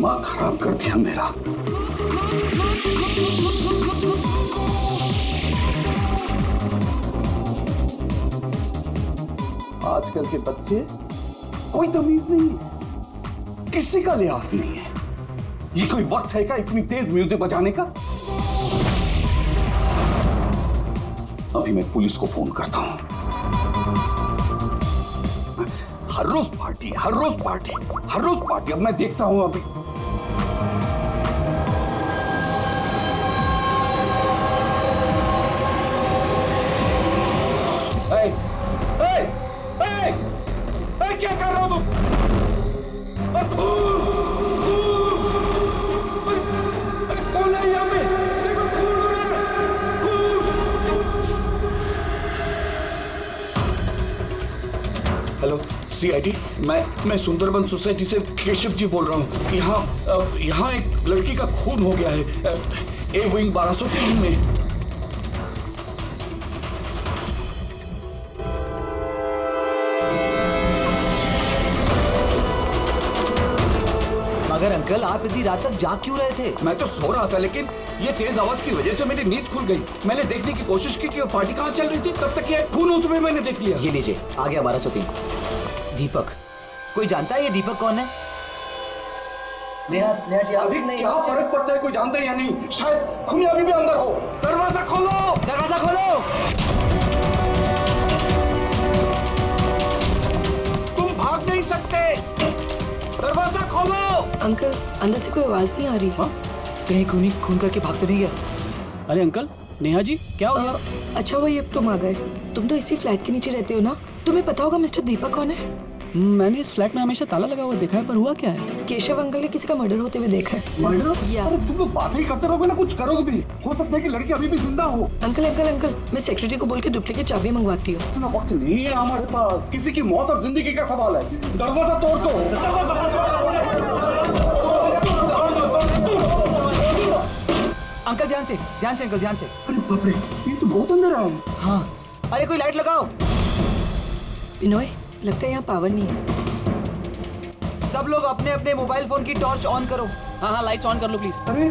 दिमाग खराब कर दिया मेरा। आजकल के बच्चे कोई तमीज नहीं है, किसी का लिहाज नहीं है। ये कोई वक्त है क्या इतनी तेज म्यूजिक बजाने का? अभी मैं पुलिस को फोन करता हूं। हर रोज पार्टी, हर रोज पार्टी, हर रोज पार्टी। अब मैं देखता हूं अभी। क्या कर रहे हो तुम? कौन है यहाँ पे? देखो खून हो रहा है, खून। हेलो सीआईडी, मैं सुंदरबन सोसाइटी से केशव जी बोल रहा हूँ। यहाँ एक लड़की का खून हो गया है, ए विंग 1203 में। मगर अंकल आप इतनी रात तक जाग क्यों रहे थे? मैं तो सो रहा था, लेकिन ये तेज आवाज की वजह से मेरी नींद खुल गई। मैंने देखने की कोशिश की कि वो पार्टी कहाँ चल रही थी, तब तक ये खून होते हुए मैंने देख लिया। ये लीजिए, आ गया 1203। दीपक, कोई जानता है ये दीपक कौन है? नेहा जी, अभी क्या फर्क पड़ता है, कोई जानता है या नहीं? शायद खूनी अभी भी अंदर हो। दरवाजा खोलो, दरवाजा खोलो। तुम भाग नहीं सकते, दरवाजा खोलो। अंकल, अंदर से कोई आवाज नहीं आ रही। कहीं खूनी खून करके भाग तो नहीं गया? अरे अंकल, नेहा जी क्या हो गया? अच्छा हुआ ये अब तुम आ गए। तुम तो इसी फ्लैट के नीचे रहते हो ना, तुम्हें पता होगा मिस्टर दीपक कौन है? मैंने इस फ्लैट में हमेशा ताला लगा हुआ देखा है, पर हुआ क्या है? केशव अंकल ने किसी का मर्डर होते हुए देखा है। मर्डर? या अरे तुम तो बात ही करते रहोगे ना, कुछ करोगे भी। हो सकता है कि लड़की अभी भी जिंदा हो। अंकल, मैं सेक्रेटरी को बोल के डुप्लीकेट चाबी मंगवाती हूँ। इतना वक्त नहीं है हमारे पास, किसी की मौत और जिंदगी का सवाल है। दरवाजा तोड़ दो। अंकल ध्यान से अंकल, ध्यान से। अरे बाप रे, ये तो बहुत अंदर है। हाँ, अरे कोई लाइट लगाओ। बिनोय, लगता है यहाँ पावर नहीं है। सब लोग अपने अपने मोबाइल फोन की टॉर्च ऑन करो। हाँ, लाइट्स ऑन कर लो प्लीज। अरे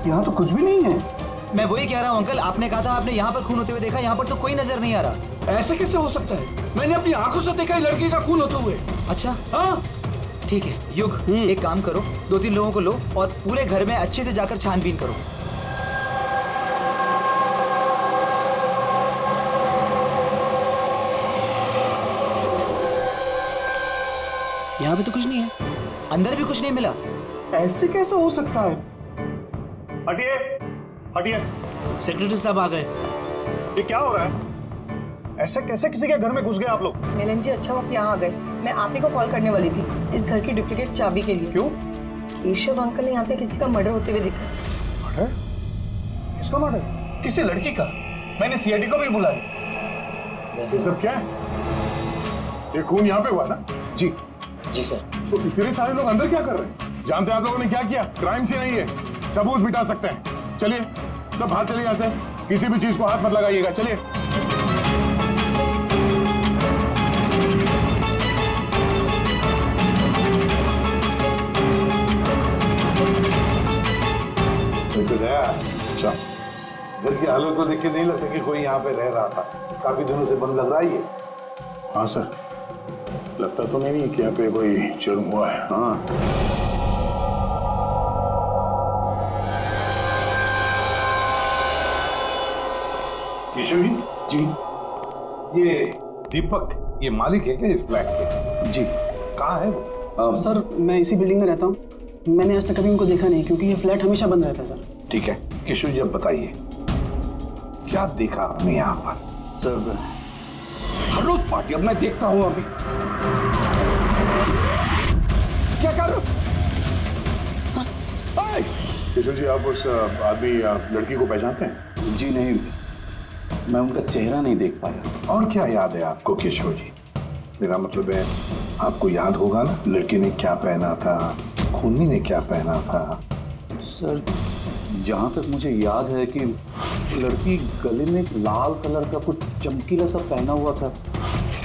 यहाँ तो कुछ भी नहीं है। मैं वही कह रहा हूँ अंकल, आपने कहा था आपने यहाँ पर खून होते हुए देखा, यहाँ पर तो कोई नजर नहीं आ रहा। ऐसे कैसे हो सकता है? मैंने अपनी आंखों से देखा है लड़की का खून होते हुए। अच्छा हाँ, ठीक है युग, एक काम करो, 2-3 लोगों को लो और पूरे घर में अच्छे से जाकर छानबीन करो। यहाँ पे तो कुछ नहीं है। अंदर भी कुछ नहीं मिला। ऐसे कैसे हो सकता है? हटिए, हटिए। सेक्रेटरी साहब आ गए। ये क्या हो रहा है? ऐसे कैसे किसी के घर में घुस गए आप लोग? मिलन जी, अच्छा आप यहाँ आ गए। मैं आप ही को कॉल करने वाली थी इस घर की डुप्लीकेट चाबी के लिए। क्यों? केशव अंकल ने यहाँ पे किसी का मर्डर होते हुए देखा। मर्डर? किसका मर्डर? किसी लड़की का। मैंने सीआईडी को भी बुलाया। ये सब क्या है? ये खून यहाँ पे हुआ ना? जी सर। तो इतने सारे लोग अंदर क्या कर रहे हैं? जानते हैं आप लोगों ने क्या किया? क्राइम सीन है ये, सबूत मिटा सकते हैं। चलिए सब बाहर चलिए यहाँ से, किसी भी चीज को हाथ मत लगाइएगा। चलिए। अच्छा, घर की हालत को देख के नहीं लगता कि कोई यहाँ पे रह रहा था। काफी दिनों से बंद लग रहा है ये। हाँ सर, लगता तो नहीं कि यहाँ पे कोई जुर्म हुआ है। हाँ, केशव जी, ये दीपक, ये मालिक है क्या इस फ्लैट के? जी। कहाँ है वो? सर मैं इसी बिल्डिंग में रहता हूँ। मैंने आज तक कभी उनको देखा नहीं, क्योंकि ये फ्लैट हमेशा बंद रहता है सर। ठीक है केशव जी, अब बताइए क्या देखा आपने यहाँ पर? सर हर रोज पार्टी, अब मैं देखता हूँ अभी। क्या कर रहे हो? केशव जी, आप उस आदमी लड़की को पहचानते हैं? जी नहीं, मैं उनका चेहरा नहीं देख पाया। और क्या याद है आपको केशव जी? मेरा मतलब है आपको याद होगा ना, लड़की ने क्या पहना था, खूनी ने क्या पहना था? सर जहाँ तक मुझे याद है कि लड़की गले में लाल कलर का कुछ चमकीला सा पहना हुआ था,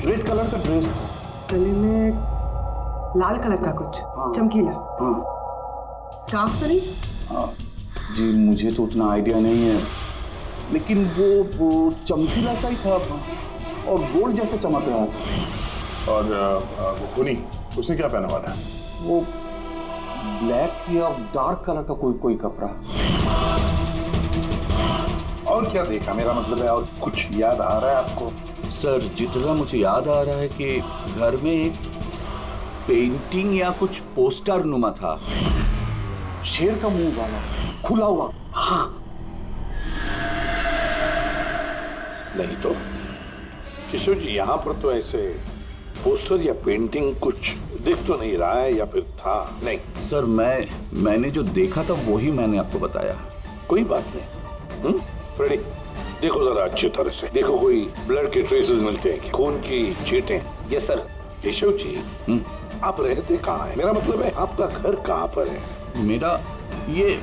रेड कलर का ड्रेस था। गले में लाल कलर का कुछ हाँ। चमकीला। हाँ, स्कार्फ तो नहीं? जी मुझे तो उतना आइडिया नहीं है, लेकिन वो चमकीला सा ही था और गोल्ड जैसा चमक रहा था। और वो खूनी, उसने क्या पहना हुआ था? वो ब्लैक या डार्क कलर का कोई कपड़ा। और क्या देखा, मेरा मतलब है और कुछ याद आ रहा है आपको? सर जितना मुझे याद आ रहा है कि घर में एक पेंटिंग या कुछ पोस्टर नुमा था, शेर का मुंह वाला, खुला हुआ। हाँ नहीं तो किशोर जी, यहाँ पर तो ऐसे पोस्टर या पेंटिंग कुछ दिख तो नहीं रहा है, या फिर था? नहीं सर, मैंने जो देखा था वही मैंने आपको बताया। कोई बात नहीं। फ्रेडी, देखो जरा अच्छी तरह से देखो, कोई ब्लड के ट्रेसेस मिलते हैं, खून की छींटें? Yes sir. केशव जी, आप रहते कहाँ हैं? मेरा मतलब है आपका घर कहाँ पर है? मेरा ये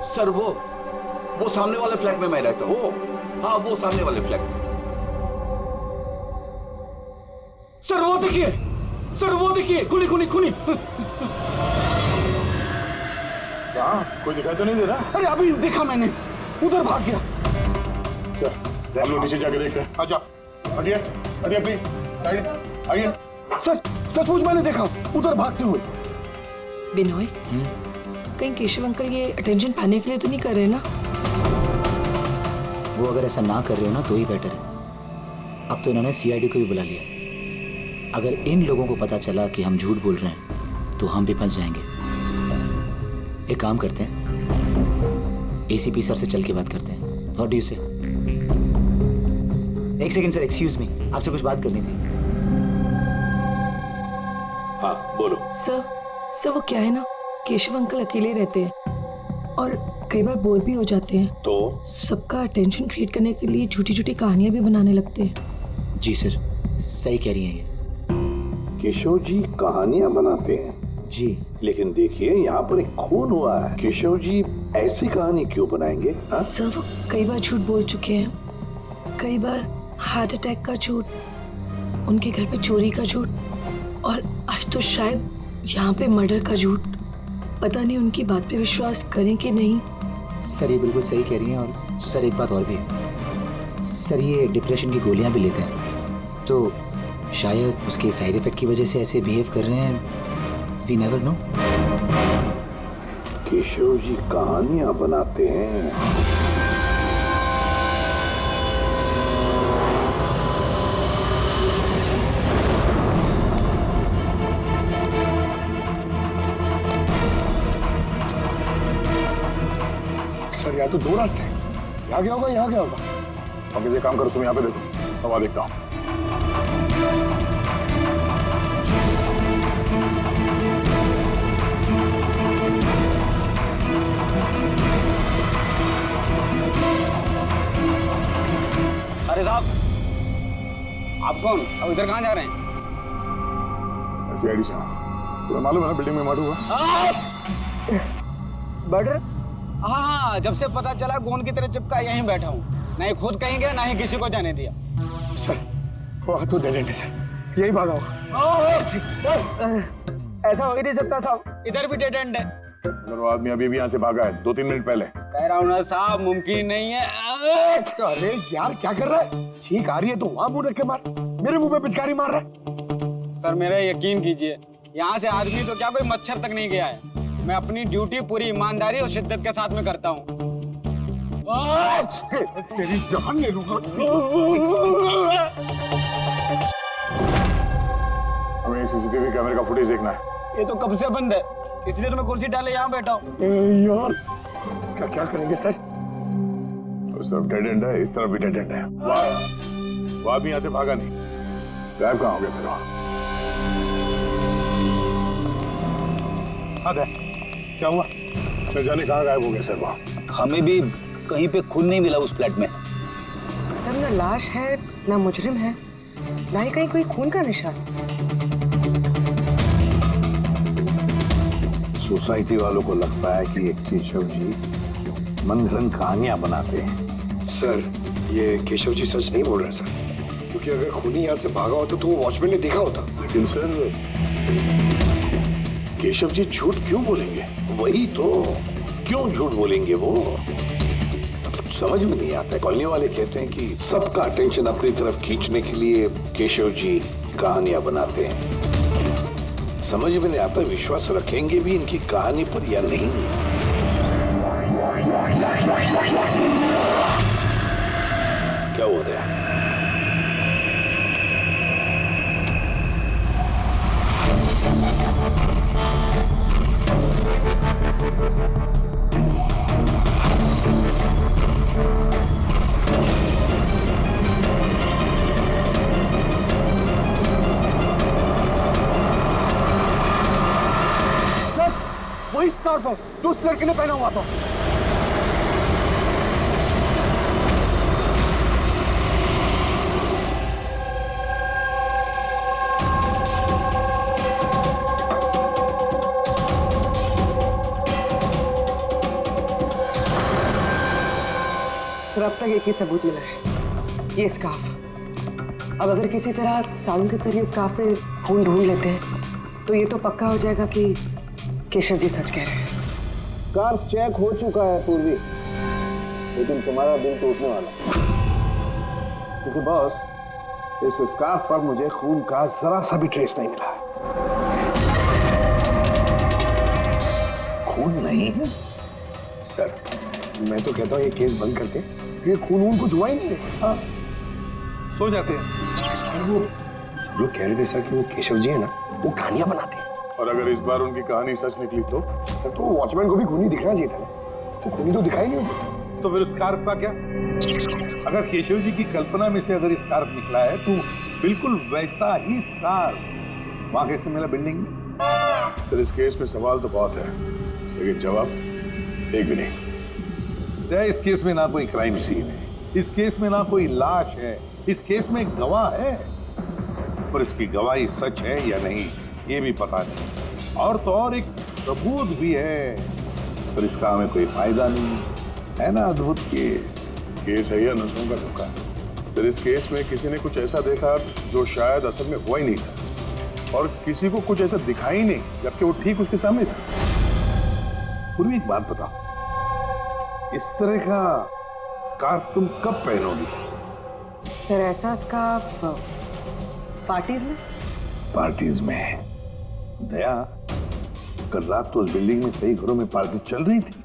सर वो सामने वाले फ्लैट में मैं रहता हूँ। हाँ, वो सामने वाले फ्लैट में। सर वो देखिए, खुली। कहाँ? कोई दिखाई तो नहीं दे रहा? अरे अभी देखा मैंने, उधर भाग गया। सर हम लोग नीचे जाके देखते हैं। आजा, हटिए प्लीज, साइड आइए। सर सचमुच मैंने देखा, उधर भागते हुए। बिनोय, कहीं केशव अंकल ये अटेंशन पाने के लिए तो नहीं कर रहे ना? वो अगर ऐसा ना कर रहे हो ना तो ही बेटर है। अब तो इन्होंने सीआईडी को भी बुला लिया। अगर इन लोगों को पता चला कि हम झूठ बोल रहे हैं तो हम भी फंस जाएंगे। एक काम करते हैं, एसीपी सर से चल के बात करते हैं। व्हाट डू यू से? एक सेकंड सर, एक्सक्यूज मी, आपसे कुछ बात करनी थी। हाँ बोलो। सर वो क्या है ना, केशव अंकल अकेले रहते हैं और कई बार बोर भी हो जाते हैं, तो सबका अटेंशन क्रिएट करने के लिए छोटी छोटी कहानियां भी बनाने लगते हैं। जी सर, सही कह रही हैं ये। केशव जी कहानियां बनाते हैं? जी, लेकिन देखिए यहाँ पर एक खून हुआ है, केशव जी ऐसी कहानी क्यों बनाएंगे? सर वो कई बार झूठ बोल चुके हैं, कई बार हार्ट अटैक का झूठ, उनके घर पे चोरी का झूठ, और आज तो शायद यहाँ पे मर्डर का झूठ। पता नहीं उनकी बात पे विश्वास करें कि नहीं। सर ये बिल्कुल सही कह रही हैं। और सर एक बात और भी है, सर ये डिप्रेशन की गोलियां भी लेते हैं, तो शायद उसके साइड इफेक्ट की वजह से ऐसे बिहेव कर रहे हैं। We never know. Keshav ji कहानियां बनाते हैं? सर यहाँ तो दो रास्ते हैं, यहाँ क्या होगा, यहाँ क्या होगा? अब मुझे काम करो, तुम यहाँ पे देखो, हवा देखता हूँ। अरे साहब, आप कौन? अब इधर कहाँ जा रहे हैं? सीआईडी से तुम्हें मालूम है ना बिल्डिंग में मर्डर हुआ? मर्डर? हाँ, जब से पता चला गोंद की तरह चिपका यहीं बैठा हूँ। ना ही खुद कहीं गया, ना ही किसी को जाने दिया। सर वहाँ तो डेड एंड है सर, यही भागा होगा। ऐसा हो ही नहीं सकता साहब, इधर भी डेड एंड है। अगर वो आदमी अभी यहाँ से भागा है 2-3 मिनट पहले। कह रहा हूँ ना साहब, मुमकिन नहीं है। अरे यार क्या कर रहा है? छींक आ रही है तो वहाँ मुंह रख के मार, मेरे मुंह पे पिचकारी मार रहा है। सर मेरा यकीन कीजिए, यहाँ से आदमी तो क्या कोई मच्छर तक नहीं गया है। मैं अपनी ड्यूटी पूरी ईमानदारी और शिद्दत के साथ में करता हूँ। तेरी जान ले लूंगा। हमें सीसीटीवी कैमरे का फुटेज देखना है। ये तो कब से बंद है, इसलिए तो मैं कुर्सी डाले यहाँ बैठा हूँ। यार इसका क्या करेंगे सर? उस तरफ डेड एंड है, इस तरफ भी डेड एंड है। वो आदमी यहाँ से भागा नहीं, गायब कहाँ हो गया फिर? हाँ क्या हुआ? न जाने कहाँ गायब हो गया सर वहाँ। हमें भी कहीं पे खून नहीं मिला उस फ्लैट में। सर ना लाश है, ना मुजरिम है, ना ही कहीं कोई खून का निशान। सोसाइटी वालों को लगता है कि ये केशव जी मन घड़ंत कहानियां बनाते हैं। सर ये केशव जी सच नहीं बोल रहे सर, क्योंकि अगर खूनी यहाँ से भागा होता तो वो वॉचमैन ने देखा होता। लेकिन सर केशव जी झूठ क्यों बोलेंगे? वही तो, क्यों झूठ बोलेंगे वो? समझ में नहीं आता। कॉलोनी वाले कहते हैं कि सबका अटेंशन अपनी तरफ खींचने के लिए केशव जी कहानियां बनाते हैं। समझ में नहीं आता विश्वास रखेंगे भी इनकी कहानी पर या नहीं। क्या हो रहा है? सर वही स्कार्फ है जो उस लड़के ने पहना हुआ था। सर अब तक एक ही सबूत मिला है, ये स्कार्फ। अब अगर किसी तरह साउंड के जरिए स्कार्फ पे खून ढूंढ लेते हैं तो ये तो पक्का हो जाएगा कि केशव जी सच कह रहे हैं। स्कार्फ चेक हो चुका है पूर्वी, लेकिन तुम्हारा दिल तो उठने वाला। क्योंकि बॉस इस स्कार्फ पर मुझे खून का जरा सा भी ट्रेस नहीं मिला। खून नहीं है सर मैं तो कहता हूँ ये केस बंद करके, क्योंकि खून वून कुछ हुआ ही नहीं है। हाँ सो जाते हैं। सर वो सब लोग कह रहे थे सर कि वो केशव जी है ना, वो कहानियां बनाते हैं। और अगर इस बार उनकी कहानी सच निकली तो? सर तो वॉचमैन को भी खूनी दिखना चाहिए था ना, वो खूनी तो दिखाई नहीं उसे। तो फिर स्कार्फ का क्या? अगर केशव जी की कल्पना में से अगर स्कार्फ निकला है तो बिल्कुल वैसा ही स्कार्फ वहां कैसे मिला बिल्डिंग में? सर इस केस में सवाल तो बहुत है, लेकिन जवाब एक भी नहीं। इस केस में ना कोई क्राइम सीन है, इस केस में ना कोई लाश है, इस केस में एक गवाह है, पर इसकी गवाही सच है या नहीं ये भी पता नहीं। और तो और एक सबूत भी है, पर इसका हमें कोई फायदा नहीं है ना। अद्भुत केस है या नजरों का धोखा? सर इस केस में किसी ने कुछ ऐसा देखा जो शायद असल में हुआ ही नहीं था, और किसी को कुछ ऐसा दिखाई नहीं जबकि वो ठीक उसके सामने था। पूर्वी एक बात बताओ, इस तरह का स्कार्फ तुम कब पहनोगी? सर ऐसा स्कार्फ पार्टीज में? पार्टीज में? दया, कल रात तो उस बिल्डिंग में कई घरों में पार्टी चल रही थी।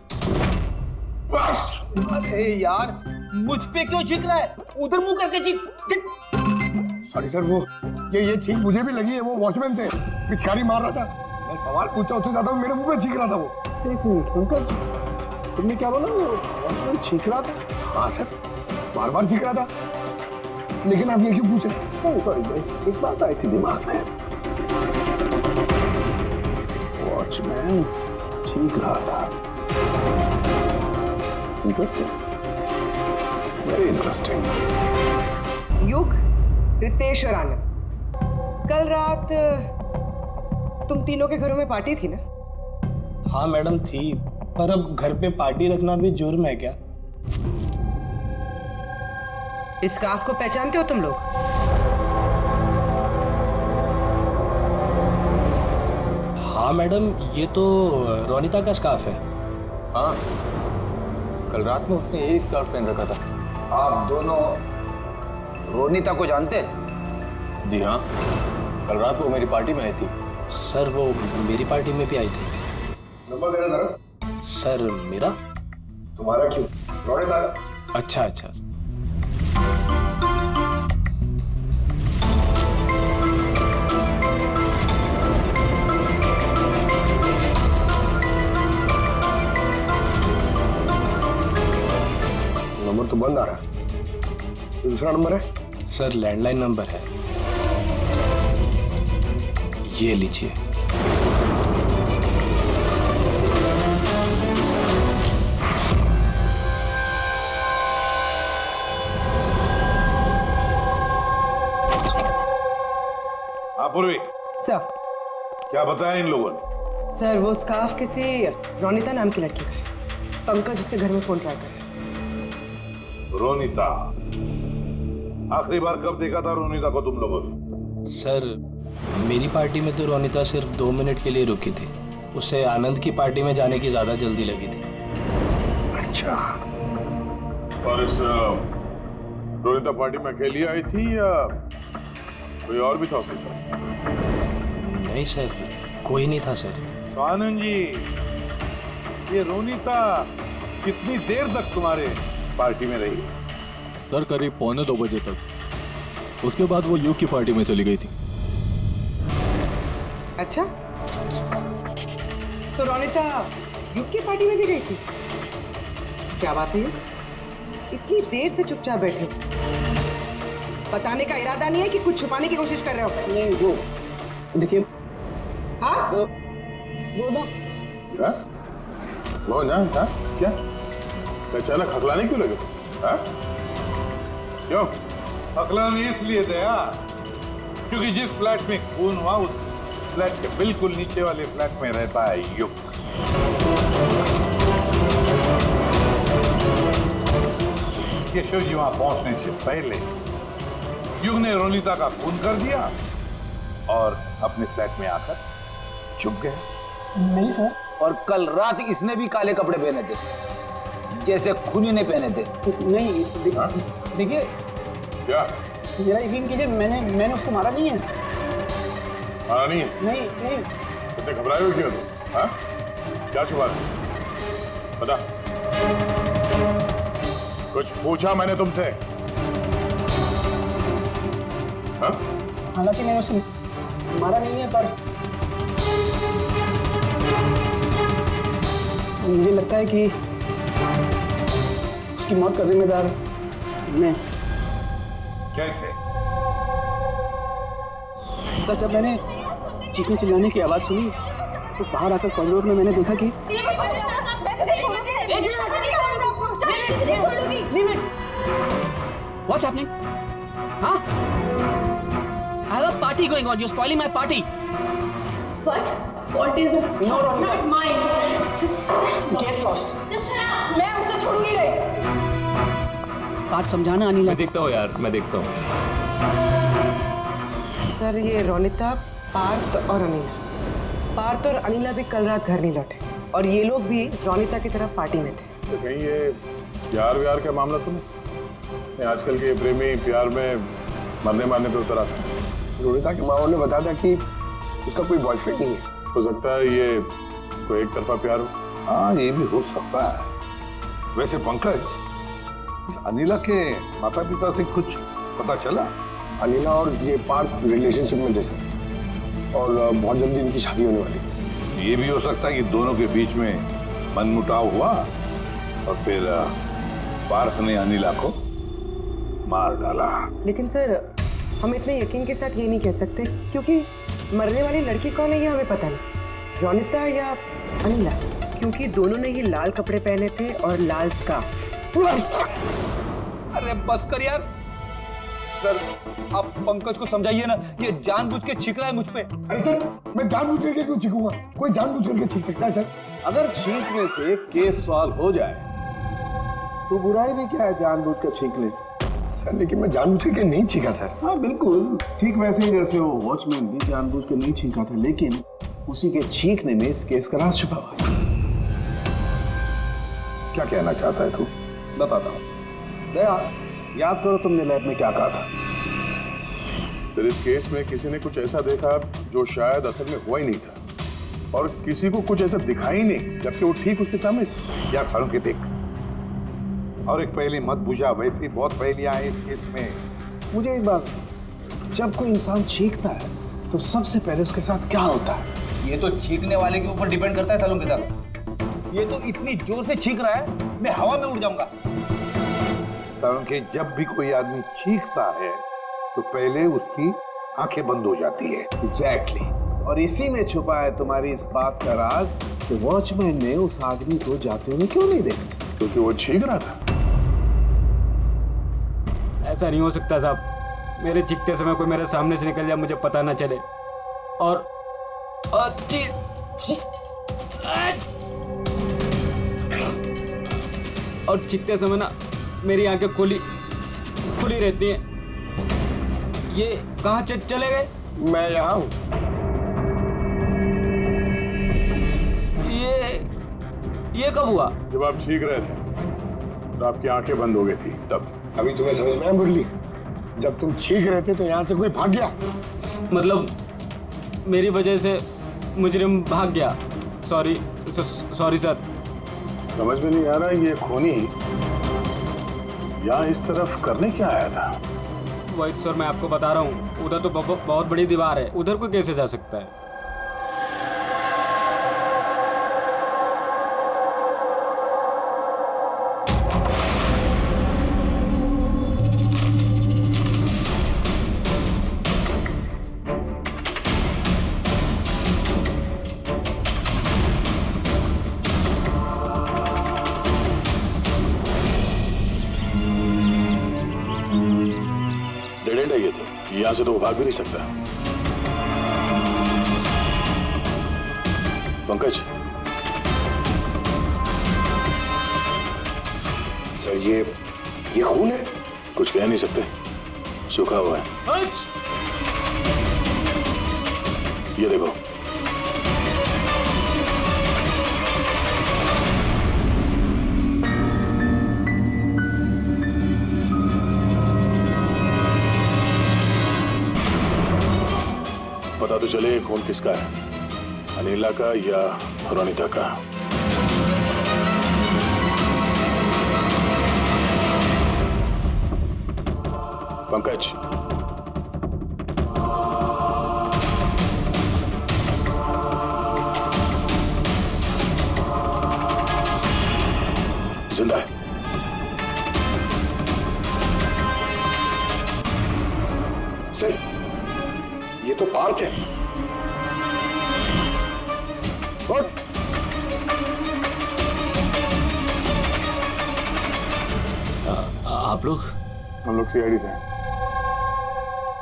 बस! अरे यार मुझ पे क्यों चीख रहा है? उधर मुंह करके चीख। सॉरी सर, वो ये चीख मुझे भी लगी है, वो वॉचमैन से पिचकारी मार रहा था। मैं सवाल पूछता उससे ज्यादा मेरे मुंह पे चीख रहा था वो। एक मिनट अंकल, तुमने क्या बोला? वॉचमैन चीख रहा था? हाँ सर, बार बार चीख रहा था। लेकिन आप ये क्यों पूछ रहे हैं? सॉरी भाई, एक बात आई थी दिमाग में। वॉचमैन चीख रहा था। Interesting, very interesting. युग, रितेश और आनंद, कल रात तुम तीनों के घरों में पार्टी थी ना? हाँ मैडम थी, पर अब घर पे पार्टी रखना भी जुर्म है क्या? इस स्कार्फ को पहचानते हो तुम लोग? हाँ मैडम, ये तो रोनिता का स्कार्फ है। हाँ, कल रात में उसने यही स्कार्फ पहन रखा था। आप दोनों रोनिता को जानते हैं? जी हाँ, कल रात वो मेरी पार्टी में आई थी। सर वो मेरी पार्टी में भी आई थी। नंबर देना जरा। सर मेरा? तुम्हारा क्यों? रोनिता का। अच्छा अच्छा। नंबर तो बंद आ रहा है, तो दूसरा नंबर है? सर लैंडलाइन नंबर है, ये लीजिए। पूर्वी सर, क्या बताया इन लोगों ने? सर वो स्कार्फ किसी रोनिता नाम की लड़की का है। पंकज उसके घर में फोन ट्राई कर रहा है। रोनिता? आखिरी बार कब देखा था रोनिता को तुम लोगों ने? सर मेरी पार्टी में तो रोनिता सिर्फ 2 मिनट के लिए रुकी थी, उसे आनंद की पार्टी में जाने की ज्यादा जल्दी लगी थी। अच्छा, और इस रोनिता पार्टी में अकेली आई थी या कोई और भी था उसके साथ? नहीं सर, कोई नहीं था सर। तो आनंद जी, ये रोनिता कितनी देर तक तुम्हारे पार्टी में रही? सर करीब 1:45 बजे तक। उसके बाद वो युग की पार्टी में चली गई थी। अच्छा, तो रोनिता युग की पार्टी में भी गई थी? क्या बात है ये? इतनी देर से चुपचाप बैठे हो। बताने का इरादा नहीं है कि कुछ छुपाने की कोशिश कर रहे हो? नहीं, वो देखिए। हाँ? वो ना, हाँ? क्या अचानक हकलाने क्यों लगे? हाँ? क्यों हकलाने इसलिए थे यार क्योंकि जिस फ्लैट में खून हुआ उस फ्लैट के बिल्कुल नीचे वाले फ्लैट में रहता है युग। केशव जी वहां पहुंचने से पहले युग ने रोनिता का खून कर दिया और अपने फ्लैट में आकर छुप गया। नहीं सर। और कल रात इसने भी काले कपड़े पहने थे, जैसे खूनी ने पहने थे। नहीं, देखिए, क्या मेरा यकीन कीजिए, मैंने उसको मारा नहीं है। मारा नहीं है? नहीं नहीं। इतने घबराए हो क्यों तुम? हाँ? क्या छुपा रहे? बता। कुछ पूछा मैंने तुमसे? हाँ? हालांकि मैंने उसे मारा नहीं है, पर मुझे लगता है कि उसकी मौत का जिम्मेदार मैं। कैसे? सर, जब मैंने चीखने चिल्लाने की आवाज सुनी तो बाहर आकर कॉरिडोर में मैंने देखा कि What's happening? Huh? I have a party going on. You're spoiling my party. What? Fault is No, Ronika. not mine. Just Get lost. just shut up. मैं उसे छोड़ूंगी नहीं। बात समझाना अनिला। मैं देखता हूँ यार, मैं देखता हूँ। सर, ये रोनिता, पार्थ और अनिला। पार्थ और अनिला भी कल रात घर नहीं लौटे और ये लोग भी रोनिता की तरफ पार्टी में थे। तो कहीं ये प्यार व्यार का मामला तो नहीं? आजकल के प्रेमी प्यार में मरने मारने पे उतर आता है। रोनिता के माँ ने बताया था कि उसका कोई बॉयफ्रेंड नहीं है। हो सकता है ये कोई एक तरफा प्यार हो। हाँ, ये भी हो सकता है। वैसे पंकज, इस अनिला के माता पिता से कुछ पता चला? अनिला और ये पार्थ रिलेशनशिप में थे सर, और बहुत जल्दी इनकी शादी होने वाली थी। ये भी हो सकता है कि दोनों के बीच में मनमुटाव हुआ और फिर पार्थ ने अनिला को मार डाला। लेकिन सर, हम इतने यकीन के साथ ये नहीं कह सकते क्योंकि मरने वाली लड़की कौन है ये हमें पता नहीं। रोनिता या अनिला, क्योंकि दोनों ने ही लाल कपड़े पहने थे और लाल स्कार्फ। अरे बस कर यार। सर, आप पंकज को समझाइए ना, ये जानबूझ के छींक रहा है मुझ पे। अरे सर, मैं जानबूझ करके क्यों छींकूंगा? कोई जानबूझ करके छींक सकता है सर? अगर छींकने से केस सॉल्व हो जाए तो बुराई भी क्या है जानबूझ कर छींकने से? सर, लेकिन मैं जानबूझ करके नहीं छींका सर। हाँ बिल्कुल ठीक वैसे ही जैसे वो वॉचमैन भी जानबूझ के नहीं छींका था, लेकिन उसी के छींकने में इस केस का राज छुपा हुआ है। क्या कहना चाहता है तू? बताता हूँ। दया, याद करो तुमने लैब में क्या कहा था? सर, इस केस में किसी ने कुछ ऐसा देखा जो शायद असल में हुआ ही नहीं था, और किसी को कुछ ऐसा दिखा ही नहीं जबकि वो ठीक उसके सामने थी। या सालों के देख, और एक पहले मत बुझा, वैसे ही बहुत पहलियां हैं इस केस में। मुझे एक बात, जब कोई इंसान छींकता है तो सबसे पहले उसके साथ क्या होता है? ये तो छींकने वाले के ऊपर डिपेंड करता है सालों के साथ। ये तो इतनी जोर से छींक रहा है, मैं हवा में उड़ जाऊंगा। सालों के, जब भी कोई आदमी छींकता है तो पहले उसकी आंखें बंद हो जाती है। एग्जैक्टली। और इसी में छुपा है तुम्हारी इस बात का राज कि वॉचमैन ने उस आदमी को जाते हुए क्यों नहीं देखा? क्योंकि वो छींक रहा था। ऐसा नहीं हो सकता साहब, मेरे चीखते समय कोई मेरे सामने से निकल जाए, मुझे पता ना चले। और चीखते समय ना मेरी आंखें खुली रहती हैं, ये कहाँ चले गए? मैं यहाँ हूँ। ये कब हुआ? जब आप छींक रहे थे तो आपकी आंखें बंद हो गई थी तब। अभी तुम्हें समझ में आया मुरली? जब तुम छींक रहे थे तो यहाँ से कोई भाग गया। मतलब मेरी वजह से मुजरिम भाग गया। Sorry sir. समझ में नहीं आ रहा ये खूनी यहाँ इस तरफ करने क्या आया था? वही सर मैं आपको बता रहा हूँ, उधर तो बहुत बड़ी दीवार है, उधर कोई कैसे जा सकता है? डेड एंड है ये तो, यहाँ से तो वो भाग भी नहीं सकता। पंकज सर ये खून है? कुछ कह नहीं सकते, सूखा हुआ है। ये देखो। पता तो चले खून किसका है, अनिला का या रोनिता का। पंकज जिंदा है। सर ये तो पार्थ है। आप लोग? हम लोग सीआईडी से हैं।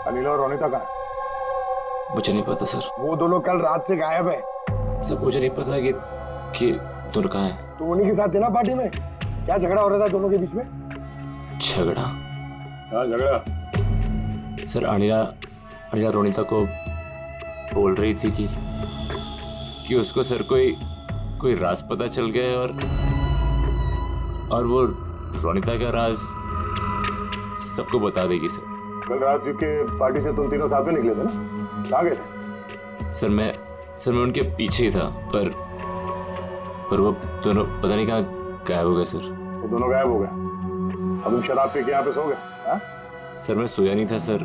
अनिला और रोनिता का है? मुझे नहीं पता सर। वो दोनों कल रात से गायब है। सर मुझे नहीं पता कि दोनों कहाँ हैं। तो उन्हीं के साथ थे ना पार्टी में? क्या झगड़ा हो रहा था दोनों के बीच में? झगड़ा? हाँ झगड़ा। सर अनिला रोनिता को बोल रही थी कि उसको सर कोई राज पता चल गया है और वो रोनिता का राज सबको बता देगी सर। कल रात के पार्टी से तुम तीनों साथ में निकले थे ना? कहाँ गए थे? सर मैं उनके पीछे ही था पर वो दोनों पता नहीं कहाँ गायब हो गए सर। वो दोनों गायब हो गए? अब तुम शराब पी के यहाँ पे सो गए? हाँ? सर मैं सोया नहीं था सर,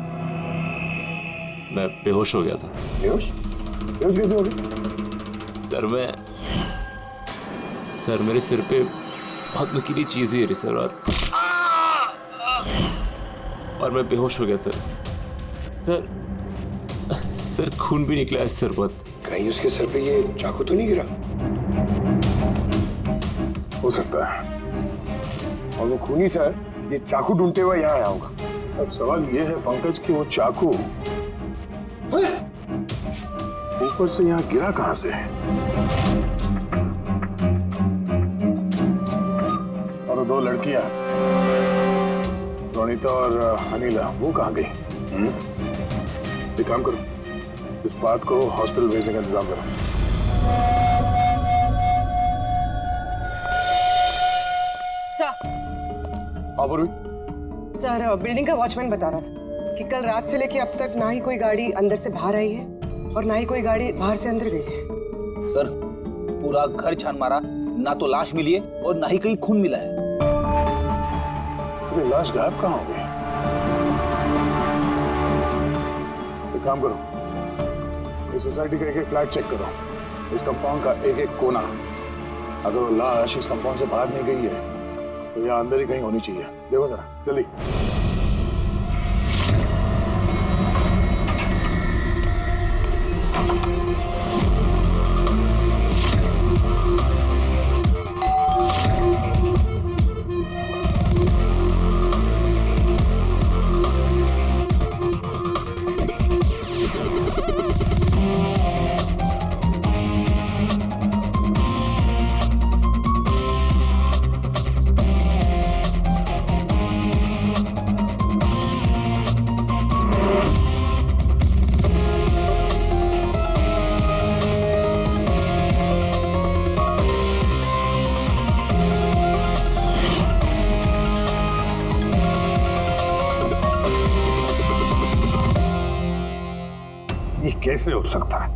मैं बेहोश हो गया था। बेहोश कैसे हो गए? सर मेरे सिर पे बहुत नुकीली चीज ही है सर और मैं बेहोश हो गया सर खून भी निकला है सर बहुत। कहीं उसके सर पे ये चाकू तो नहीं गिरा? हो सकता है। और वो खूनी सर ये चाकू ढूंढते हुए यहाँ आया होगा। अब सवाल ये है पंकज कि वो चाकू ऊपर से यहाँ गिरा कहां से? और दो लड़कियां रोनिता और अनिला वो कहां गई? एक काम करो, इस बात को हॉस्पिटल भेजने का इंतजाम करो। सर बिल्डिंग का वॉचमैन बता रहा था कि कल रात से लेके अब तक ना ही कोई गाड़ी अंदर से बाहर आई है और ना ही कोई गाड़ी बाहर से अंदर गई है। सर पूरा घर छान मारा, ना तो लाश मिली है और ना ही कहीं खून मिला है। अरे लाश गायब कहाँ हो गई? एक काम करो, इस सोसाइटी का एक फ्लैट चेक करो, इस कंपाउंड का एक कोना। अगर वो लाश इस कंपाउंड से बाहर नहीं गई है तो यहाँ अंदर ही कहीं होनी चाहिए। देखो जरा जल्दी। कैसे हो सकता है,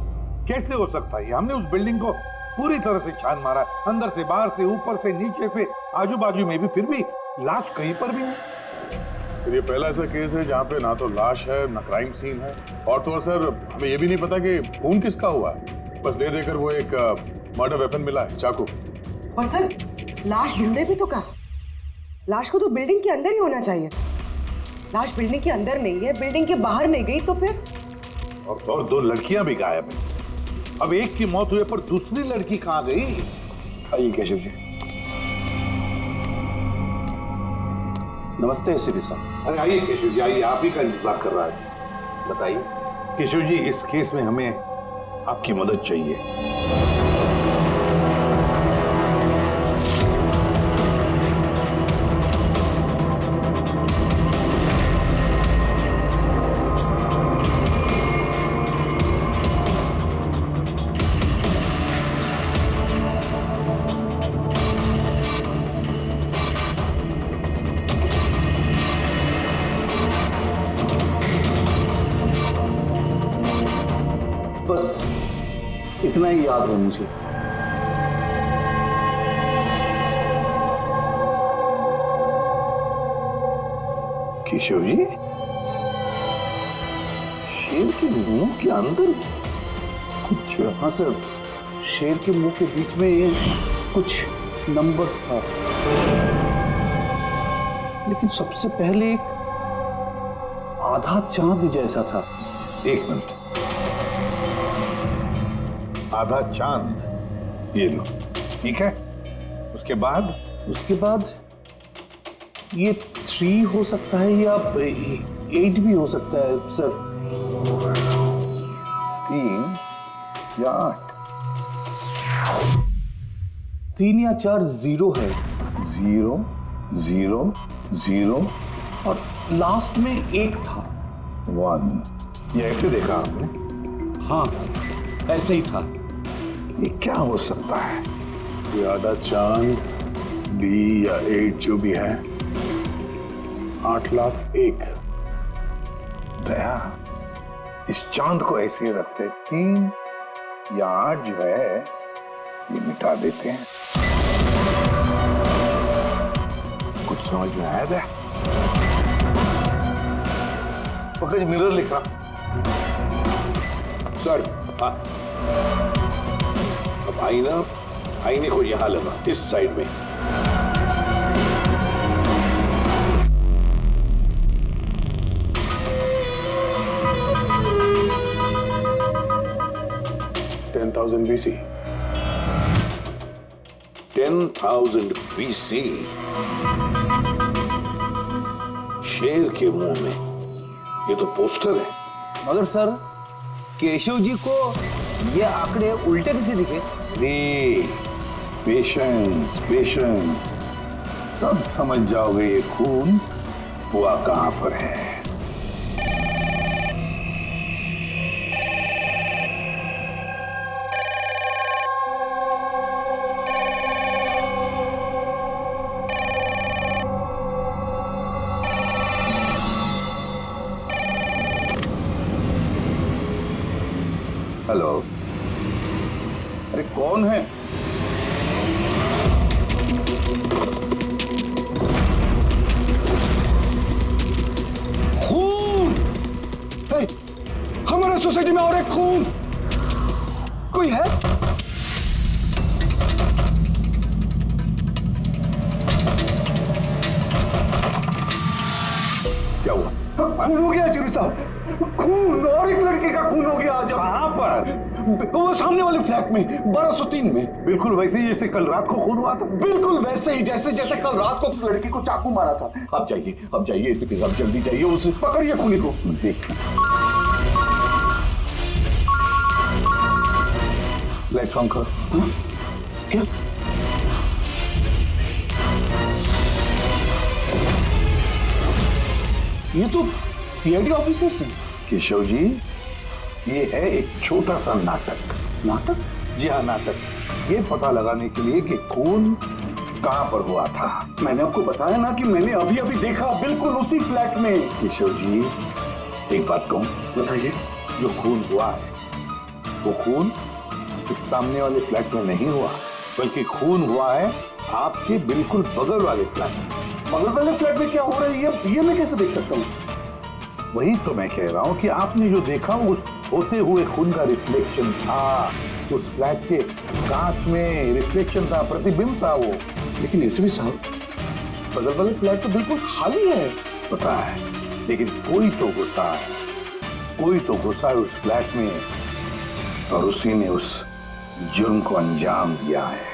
कैसे हो सकता है? हमने उस बिल्डिंग को पूरी तरह से छान मारा, अंदर से बाहर से, ऊपर से नीचे से, आजू बाजू में भी, फिर भी लाश कहीं पर भी नहीं। ये पहला ऐसा केस है जहाँ पे ना तो लाश है ना क्राइम सीन है, और तो और सर हमें ये भी नहीं पता कि खून किसका हुआ है। बस दे देकर वो एक मर्डर वेपन मिला है, चाकू। और सर लाश ढूंढे भी तो कहाँ? लाश को तो बिल्डिंग के अंदर ही होना चाहिए। लाश बिल्डिंग के अंदर नहीं है, बिल्डिंग के बाहर नहीं गई तो फिर? और तो और 2 लड़कियां भी गायब हैं। अब एक की मौत हुई पर दूसरी लड़की कहाँ गई? आइए केशव जी। नमस्ते एसीपी साहब। अरे आइए केशव जी, आइए, आप ही का इंतजार कर रहा है। बताइए केशव जी, इस केस में हमें आपकी मदद चाहिए। बस इतना ही याद है मुझे। केशव जी, शेर के मुंह के अंदर कुछ? हाँ सर, शेर के मुंह के बीच में ये कुछ नंबर्स था, लेकिन सबसे पहले एक आधा चांद जैसा था। एक मिनट, आधा चांद, ये लो, ठीक है। उसके बाद ये 3 हो सकता है या 8 भी हो सकता है सर। 3 या 8? 3 या 4 0 है। 0 0 0 और लास्ट में 1 था। 1। ये ऐसे देखा आपने? हाँ, ऐसे ही था। ये क्या हो सकता है? ये आधा चांद B या 8 जो भी है, 8,01,000। दया, इस चांद को ऐसे रखते, 3 या 8 जो है ये मिटा देते हैं। कुछ समझ में आया दया? पकड़, मिरर लिख रहा सर। हाँ, अब आईने को यहां लगा, इस साइड में। BC। 10,000 BC। शेर के मुंह में, ये तो पोस्टर है। मगर सर, केशव जी को ये आंकड़े उल्टे कैसे दिखे? पेशेंस, सब समझ जाओगे ये खून हुआ कहां पर है। हेलो, अरे कौन है? खून! हे, हमारे सोसाइटी में और एक खून! कोई है? क्या हुआ? खून हो गया चिरू साहब, खून, और एक लड़के का खून हो गया। आज कहां पर? वो सामने वाले फ्लैट में, 1203 में। बिल्कुल वैसे ही जैसे कल रात को खून हुआ था। बिल्कुल वैसे ही जैसे कल रात को उस लड़की को चाकू मारा था। आप जाइए एसीपी साहब, जल्दी जाइए, उसे पकड़िए खूनी को। देखना, लाइट्स ऑन कर। क्या? ये तो सीआईडी ऑफिसर्स हैं। केशव जी, ये है एक छोटा सा नाटक। नाटक? जी हाँ, नाटक। ये पता लगाने के लिए कि खून कहां पर हुआ था। मैंने आपको बताया ना कि मैंने अभी अभी देखा, बिल्कुल उसी फ्लैट में। केशव जी, एक बात कहूं? बताइए। जो खून हुआ है वो खून इस सामने वाले फ्लैट में नहीं हुआ, बल्कि खून हुआ है आपके बिल्कुल बगल वाले फ्लैट में। बगल वाले फ्लैट में क्या हो रहा है ये मैं कैसे देख सकता हूँ? वही तो मैं कह रहा हूँ कि आपने जो देखा उस होते हुए खून का रिफ्लेक्शन था, उस फ्लैट के कांच में रिफ्लेक्शन था, प्रतिबिंब था वो। लेकिन एसीपी साहब, बगल वाले फ्लैट तो बिल्कुल खाली है। पता है, लेकिन कोई तो घुसा है, कोई तो घुसा है उस फ्लैट में और उसी ने उस जुर्म को अंजाम दिया है।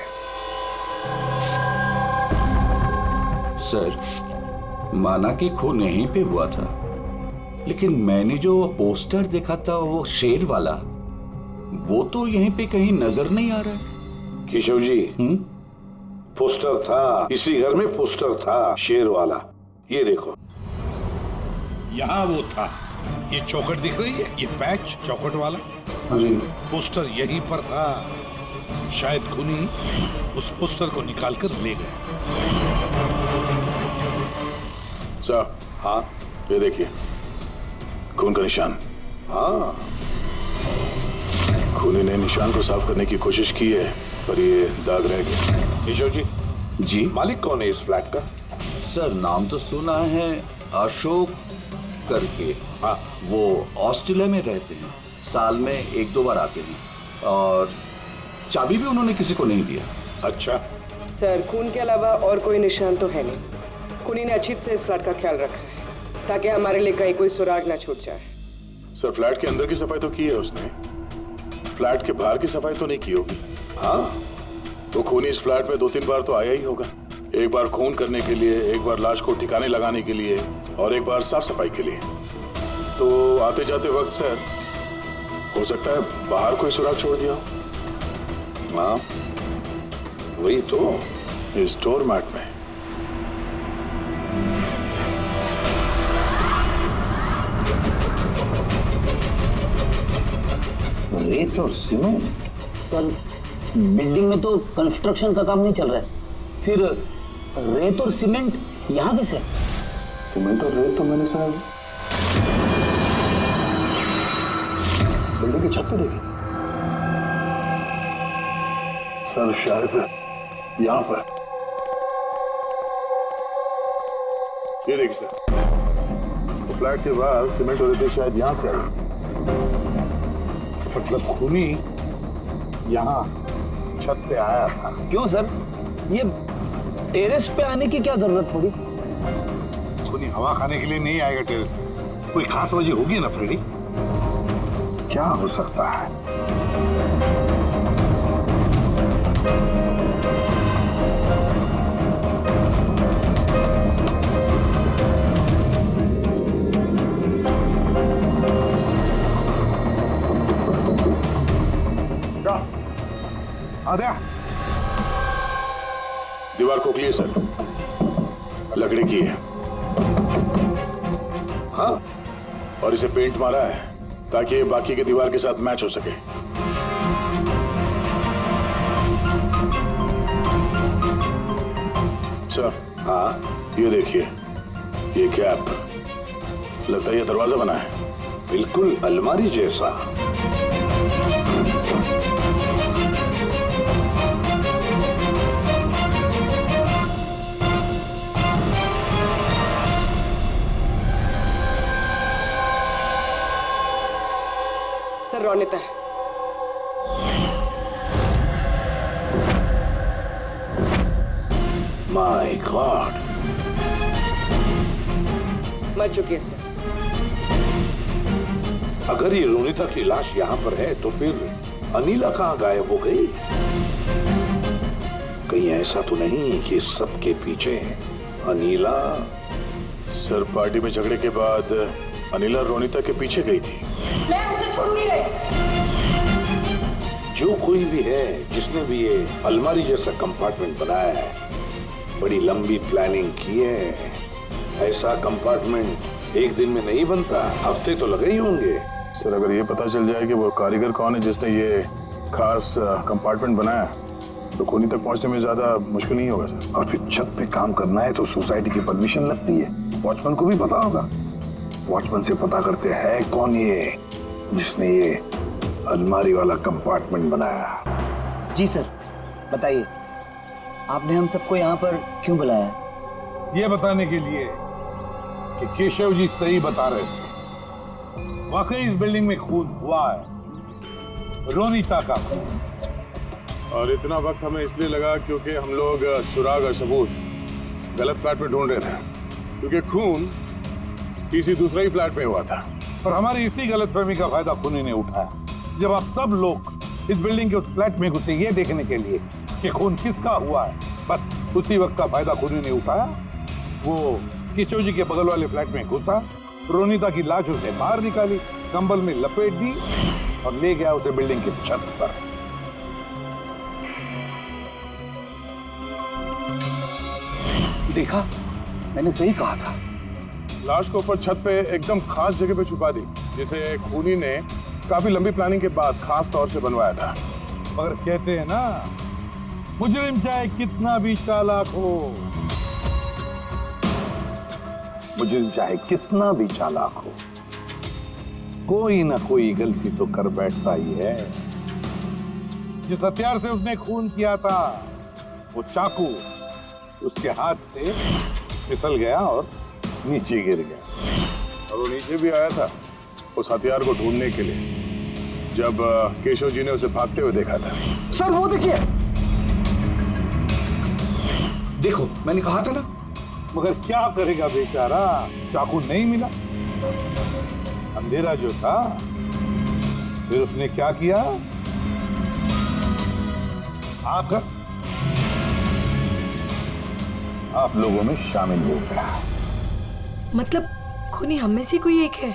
सर, माना कि खून यहीं पे हुआ था, लेकिन मैंने जो पोस्टर देखा था वो शेर वाला, वो तो यहीं पे कहीं नजर नहीं आ रहा है। केशव जी, पोस्टर था, इसी घर में पोस्टर था शेर वाला। ये देखो, यहाँ वो था, ये चौखट दिख रही है, ये पैच चौखट वाला पोस्टर यहीं पर था। शायद खूनी उस पोस्टर को निकालकर ले गए। सर, हाँ ये देखिए, खून का निशान। हाँ, खूनी ने निशान को साफ करने की कोशिश की है, पर ये दाग रह गया। केशव जी, जी मालिक कौन है इस फ्लैट का? सर, नाम तो सुना है, अशोक करके। हाँ, वो ऑस्ट्रेलिया में रहते हैं, साल में 1-2 बार आते हैं, और चाबी भी उन्होंने किसी को नहीं दिया। अच्छा सर, खून के अलावा और कोई निशान तो है नहीं। खूनी ने अच्छी से इस फ्लैट का ख्याल रखा है ताकि हमारे लिए कहीं कोई सुराग ना छूट जाए। सर, फ्लैट के अंदर की सफाई तो की है उसने, फ्लैट के बाहर की सफाई तो नहीं की होगी। हाँ, वो खूनी इस फ्लैट में 2-3 बार तो आया ही होगा। एक बार खून करने के लिए, एक बार लाश को ठिकाने लगाने के लिए, और एक बार साफ सफाई के लिए। तो आते जाते वक्त सर, हो सकता है बाहर कोई सुराग छोड़ दिया हो। हाँ, वही तो, इस डोर मैट में। रेत और सीमेंट? सर, बिल्डिंग में तो कंस्ट्रक्शन का काम नहीं चल रहा है, फिर रेत और सीमेंट यहाँ कैसे? सीमेंट और रेत तो मैंने सर बिल्डिंग की छत पे देखी सर, शायद यहाँ पर। ये देखिए सर, फ्लैट के बाद सीमेंट और रेत शायद यहाँ से आई, मतलब खूनी यहाँ छत पे आया था। क्यों सर, ये टेरेस पे आने की क्या जरूरत पड़ी? खूनी हवा खाने के लिए नहीं आएगा टेरेस पे, कोई खास वजह होगी ना फ्रेडी? क्या हो सकता है? आद्या, दीवार खोखली है सर, लकड़ी की है। हाँ, और इसे पेंट मारा है ताकि ये बाकी के दीवार के साथ मैच हो सके। सर, हाँ ये देखिए, ये कैप, लगता है ये दरवाजा बना है, बिल्कुल अलमारी जैसा। सर, रोनिता है। माय गॉड, मर चुकी है सर। अगर ये रोनिता की लाश यहाँ पर है तो फिर अनीला कहाँ गायब हो गई? कहीं ऐसा तो नहीं कि सबके पीछे अनीला? सर, पार्टी में झगड़े के बाद अनीला रोनिता के पीछे गई थी। मैं उसे छोड़ूंगी नहीं। जो कोई भी है, जिसने भी ये अलमारी जैसा कंपार्टमेंट बनाया है, बड़ी लंबी प्लानिंग की है। ऐसा कंपार्टमेंट एक दिन में नहीं बनता, हफ्ते तो लगे ही होंगे। सर, अगर ये पता चल जाए कि वो कारीगर कौन है जिसने ये खास कंपार्टमेंट बनाया, तो खूनी तक पहुंचने में ज्यादा मुश्किल नहीं होगा सर। और फिर छत पे काम करना है तो सोसाइटी की परमिशन लगती है, वॉचमैन को भी पता होगा। वॉचमैन से पता करते हैं कौन ये जिसने ये अलमारी वाला कंपार्टमेंट बनाया। जी सर, बताइए आपने हम सबको यहाँ पर क्यों बुलाया? ये बताने के लिए कि केशव जी सही बता रहे थे। वाकई इस बिल्डिंग में खून हुआ है, रोनिता का खून। और इतना वक्त हमें इसलिए लगा क्योंकि हम लोग सुराग और सबूत गलत फ्लैट में ढूंढ रहे थे, क्योंकि खून किसी दूसरे ही फ्लैट में हुआ था। और हमारी इसी गलतफहमी का फायदा खूनी ने उठाया। जब आप सब लोग इस बिल्डिंग के उस फ्लैट में घुसे ये देखने के लिए कि खून किसका हुआ है, बस उसी वक्त का फायदा खूनी ने उठाया। वो केशव जी के बगल वाले फ्लैट में घुसा, रोनिता की लाश उसे बाहर निकाली, कंबल में लपेट दी और ले गया उसे बिल्डिंग की छत पर। देखा, मैंने सही कहा था। लाश को ऊपर छत पे एकदम खास जगह पे छुपा दी, जिसे खूनी ने काफी लंबी प्लानिंग के बाद खास तौर से बनवाया था। मगर कहते हैं ना, मुजरिम चाहे कितना भी चालाक हो, मुजरिम चाहे कितना भी चालाक हो, कोई ना कोई गलती तो कर बैठता ही है। जिस हथियार से उसने खून किया था, वो चाकू उसके हाथ से फिसल गया और नीचे गिर गया। और वो नीचे भी आया था उस हथियार को ढूंढने के लिए, जब केशव जी ने उसे भागते हुए देखा था। सर वो देखिए, देखो मैंने कहा था ना। मगर क्या करेगा बेचारा, चाकू नहीं मिला। अंधेरा जो था, फिर उसने क्या किया, आकर आप लोगों में शामिल हो गया। मतलब खूनी हम में से कोई एक है?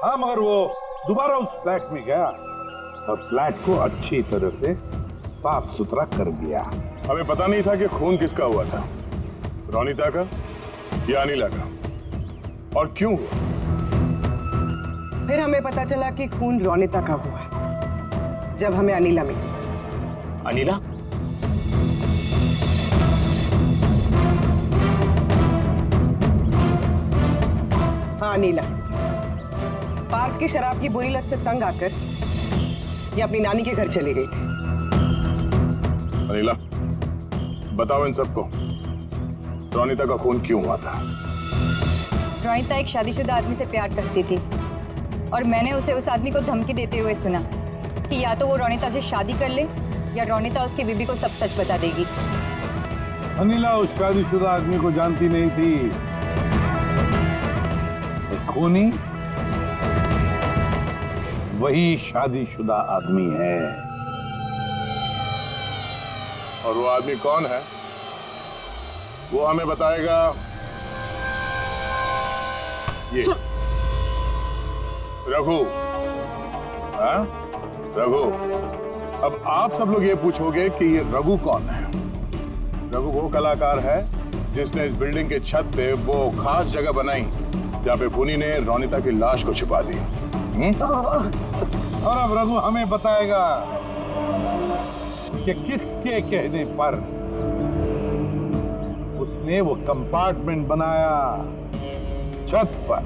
हाँ, मगर वो दोबारा उस फ्लैट में गया और फ्लैट को अच्छी तरह से साफ सुथरा कर दिया। हमें पता नहीं था कि खून किसका हुआ था, रोनिता का या अनिला का, और क्यों हुआ। फिर हमें पता चला कि खून रोनिता का हुआ जब हमें अनिला मिली। अनिला? हाँ, अनिला पार्क की शराब की बुरी लत से तंग आकर ये अपनी नानी के घर चली गई थी। अनिला, बताओ इन सबको, रोनिता का खून क्यों हुआ था? रोनिता एक शादीशुदा आदमी से प्यार करती थी और मैंने उसे उस आदमी को धमकी देते हुए सुना कि या तो वो रोनिता से शादी कर ले या रोनिता उसकी बीबी को सब सच बता देगी। अनिला उस शादीशुदा आदमी को जानती नहीं थी। खूनी वही शादीशुदा आदमी है। और वो आदमी कौन है वो हमें बताएगा ये रघु। हाँ रघु, अब आप सब लोग ये पूछोगे कि ये रघु कौन है। रघु वो कलाकार है जिसने इस बिल्डिंग के छत पे वो खास जगह बनाई जहाँ पे खूनी ने रोनिता की लाश को छुपा दी। और अब रघु हमें बताएगा कि किसके कहने पर उसने वो कंपार्टमेंट बनाया छत पर।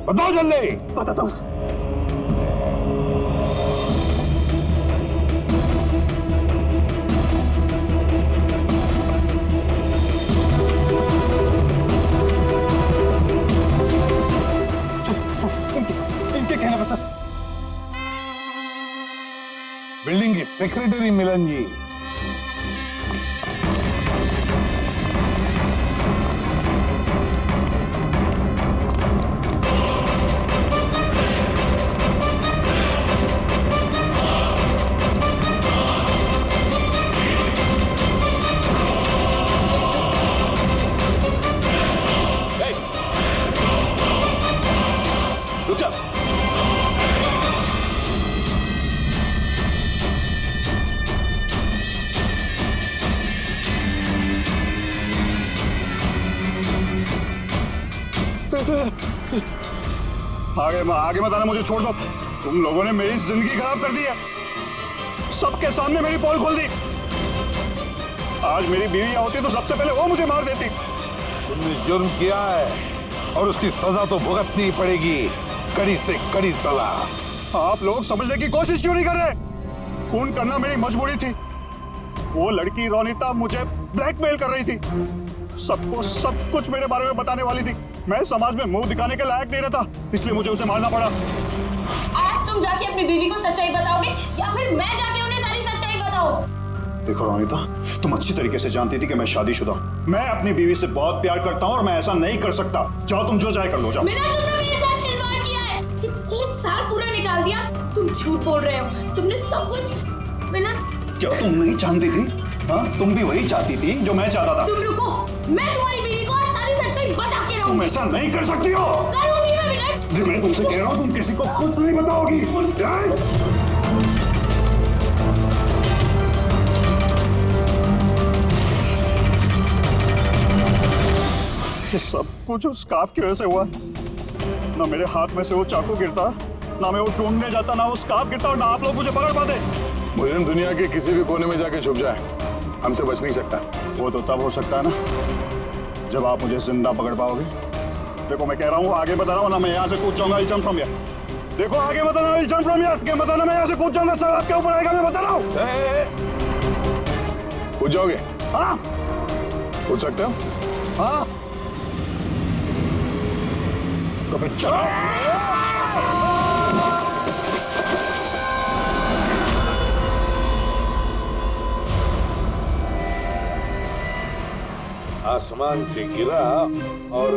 बताओ जल्दी। बताता हूँ। इनके कहने पर सर। बिल्डिंग की सेक्रेटरी मिलन जी। रुक जा। आगे मत आना, मुझे छोड़ दो। तुम लोगों ने मेरी जिंदगी खराब कर दी है। सबके सामने मेरी पोल खोल दी। आज मेरी बीवी होती तो सबसे पहले वो मुझे मार देती। तुमने जुर्म किया है और उसकी सजा तो भुगतनी पड़ेगी। कड़ी से कड़ी सलाह। आप लोग समझने की कोशिश क्यों नहीं कर रहे? खून करना मेरी मजबूरी थी। वो लड़की रोनिता मुझे ब्लैकमेल कर रही थी, सबको सब कुछ मेरे बारे में बताने वाली थी। मैं समाज में मुंह दिखाने के लायक नहीं रहता, इसलिए मुझे उसे मारना पड़ा। आज तुम जाके अपनी बीवी को सच्चाई बताओगे या फिर मैं जाके उन्हें सारी सच्चाई बताऊं? देखो रोनिता, तुम अच्छी तरीके से जानती थी कि मैं शादीशुदा हूं। मैं अपनी बीवी से बहुत प्यार करता हूं और मैं ऐसा नहीं कर सकता। जाओ, तुम जो चाहे कर लो, जाओ। मिलन, तुमने मेरे साथ खिलवाड़ किया है। 1 साल पूरा निकाल दिया। तुम झूठ बोल रहे हो, तुमने सब कुछ। मिलन, क्या तुम नहीं जानती थी? हाँ, तुम भी वही चाहती थी जो मैं चाहता था। तुम रुको, मैं तुम्हारी बीवी को आज सारी सच्चाई बता के रहूंगी। तुम ऐसा नहीं कर सकती हो। करूंगी मैं मिलन। मैं तुमसे कह रहा हूँ, तुम किसी को कुछ नहीं बताओगी। ये सब कुछ उस स्कार्फ की वजह से हुआ। ना मेरे हाथ में से वो चाकू गिरता, ना मैं वो ढूंढने जाता, ना वो स्कार्फ गिरता और ना आप लोग मुझे पकड़ पाते। मुजरिम दुनिया के किसी भी कोने में जाके छुप जाए, हमसे बच नहीं सकता। वो तो तब हो सकता है ना जब आप मुझे जिंदा पकड़ पाओगे। देखो मैं कह रहा हूँ, आगे बता रहा हूँ ना, मैं यहाँ से कूद जाऊंगा। I'll jump from here। देखो आगे बताना, I'll jump from here। के बताना मैं यहाँ से कूद जाऊंगा, सब आपके ऊपर आएगा, मैं बता रहा हूँ। कूद जाओगे? हाँ, कूद सकते हो? हाँ, तो फिर चलो। आसमान से गिरा और